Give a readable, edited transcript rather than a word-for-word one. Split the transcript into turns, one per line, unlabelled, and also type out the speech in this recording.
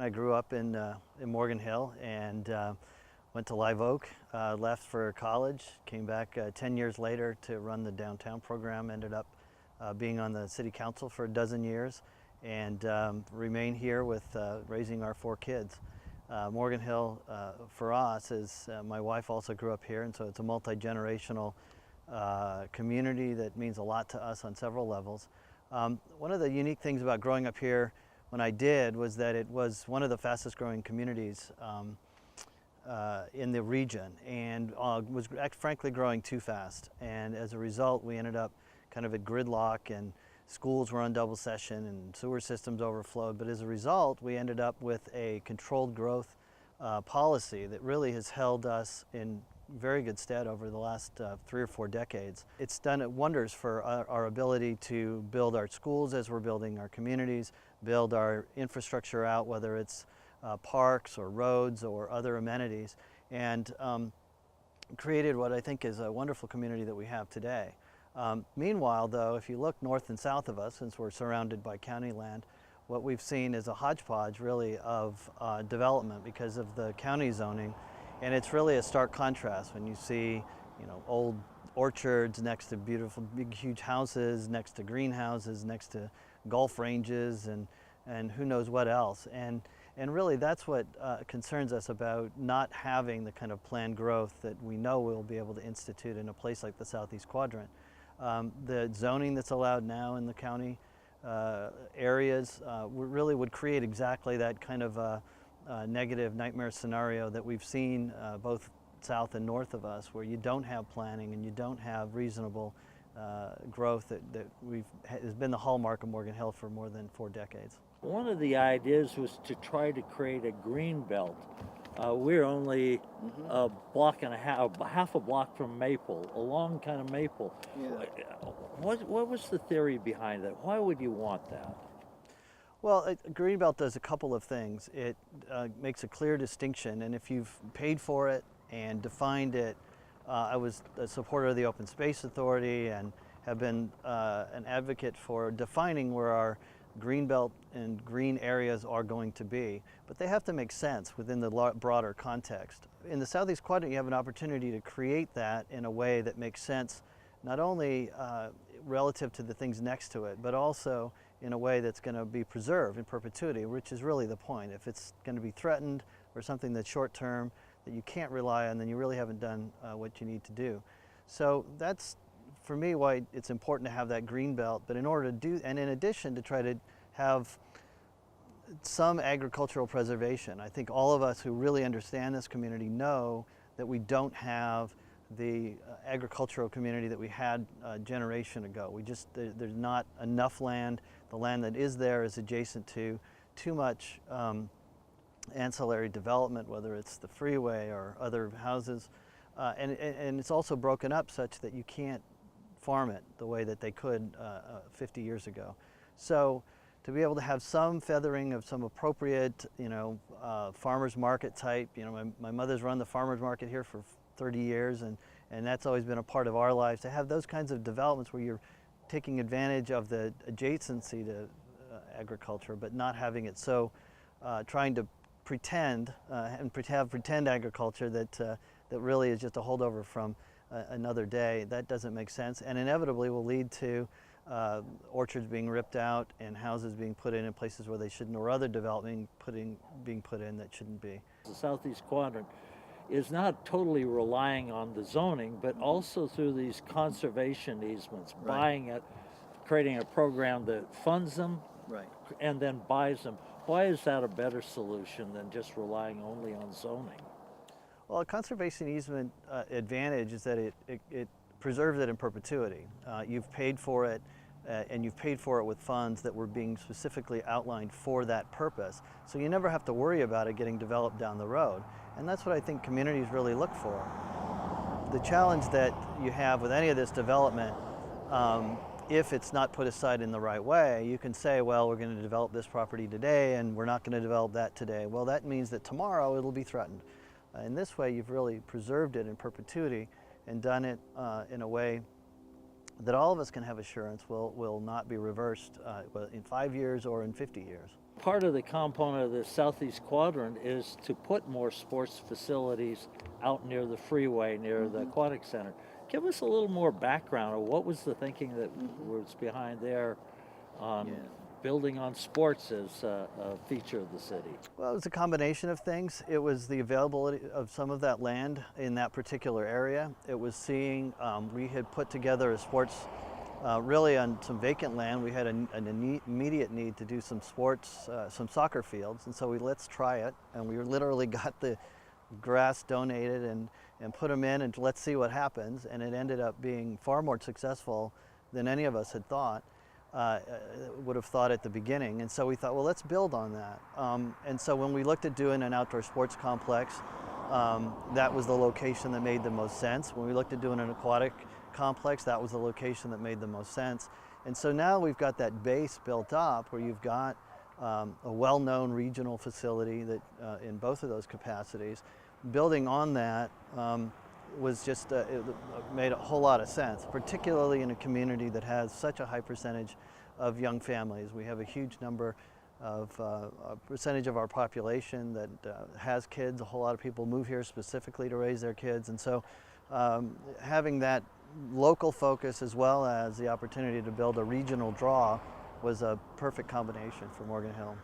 I grew up in Morgan Hill and went to Live Oak, left for college, came back 10 years later to run the downtown program, ended up being on the city council for a dozen years and remain here with raising our 4 kids. Morgan Hill for us is, my wife also grew up here, and so it's a multi-generational community that means a lot to us on several levels. One of the unique things about growing up here when I did was that it was one of the fastest growing communities in the region, and was frankly growing too fast. And as a result, we ended up kind of at gridlock, and schools were on double session and sewer systems overflowed. But as a result, we ended up with a controlled growth policy that really has held us in very good stead over the last 3 or 4 decades. It's done wonders for our ability to build our schools as we're building our communities, build our infrastructure out, whether it's parks or roads or other amenities, and created what I think is a wonderful community that we have today. Meanwhile, though, if you look north and south of us, since we're surrounded by county land, what we've seen is a hodgepodge really of development because of the county zoning. And it's really a stark contrast when you see, old orchards next to beautiful, big, huge houses, next to greenhouses, next to golf ranges, and who knows what else. And really, that's what concerns us about not having the kind of planned growth that we know we'll be able to institute in a place like the Southeast Quadrant. The zoning that's allowed now in the county areas really would create exactly that kind of negative nightmare scenario that we've seen both south and north of us, where you don't have planning and you don't have reasonable growth that has been the hallmark of Morgan Hill for more than 4 decades.
One of the ideas was to try to create a green belt. We're only a block and a half a block from Maple, a long kind of Maple. Yeah. What was the theory behind that? Why would you want that?
Well, Greenbelt does a couple of things. It makes a clear distinction, and if you've paid for it and defined it, I was a supporter of the Open Space Authority and have been an advocate for defining where our Greenbelt and green areas are going to be, but they have to make sense within the broader context. In the Southeast Quadrant, you have an opportunity to create that in a way that makes sense, not only relative to the things next to it, but also in a way that's going to be preserved in perpetuity, which is really the point. If it's going to be threatened or something that's short term that you can't rely on, then you really haven't done what you need to do. So that's, for me, why it's important to have that green belt. But in order to do, and in addition to try to have some agricultural preservation, I think all of us who really understand this community know that we don't have the agricultural community that we had a generation ago. There's not enough land. The land that is there is adjacent to too much ancillary development, whether it's the freeway or other houses. And it's also broken up such that you can't farm it the way that they could 50 years ago. So to be able to have some feathering of some appropriate, farmer's market type, my mother's run the farmer's market here for 30 years, and that's always been a part of our lives, to have those kinds of developments where you're taking advantage of the adjacency to agriculture, but not having it so trying to pretend and have pretend agriculture that really is just a holdover from another day. That doesn't make sense, and inevitably will lead to orchards being ripped out and houses being put in places where they shouldn't, or other development being put in that shouldn't be.
The Southeast Quadrant is not totally relying on the zoning, but also through these conservation easements, right, buying it, creating a program that funds them, right, and then buys them. Why is that a better solution than just relying only on zoning?
Well, a conservation easement advantage is that it preserves it in perpetuity. You've paid for it, and you've paid for it with funds that were being specifically outlined for that purpose. So you never have to worry about it getting developed down the road. And that's what I think communities really look for. The challenge that you have with any of this development, if it's not put aside in the right way, you can say, well, we're going to develop this property today and we're not going to develop that today. Well, that means that tomorrow it'll be threatened. In this way, you've really preserved it in perpetuity and done it in a way that all of us can have assurance will not be reversed in 5 years or in 50 years.
part of the component of the southeast quadrant is to put more sports facilities out near the freeway, near the aquatic center. Give us a little more background of what was the thinking that was behind there on building on sports as a feature of the city.
Well, it was a combination of things. It was the availability of some of that land in that particular area. It was seeing, we had put together a sports, really on some vacant land. We had an immediate need to do some sports, some soccer fields, and so let's try it. And we literally got the grass donated and put them in, and let's see what happens. And it ended up being far more successful than any of us had thought. Would have thought at the beginning, and so we thought, well, let's build on that. And so when we looked at doing an outdoor sports complex, that was the location that made the most sense. When we looked at doing an aquatic complex, that was the location that made the most sense. And so now we've got that base built up where you've got a well-known regional facility that in both of those capacities. Building on that was just, it made a whole lot of sense, particularly in a community that has such a high percentage of young families. We have a huge number of, a percentage of our population that has kids. A whole lot of people move here specifically to raise their kids. And so having that local focus as well as the opportunity to build a regional draw was a perfect combination for Morgan Hill.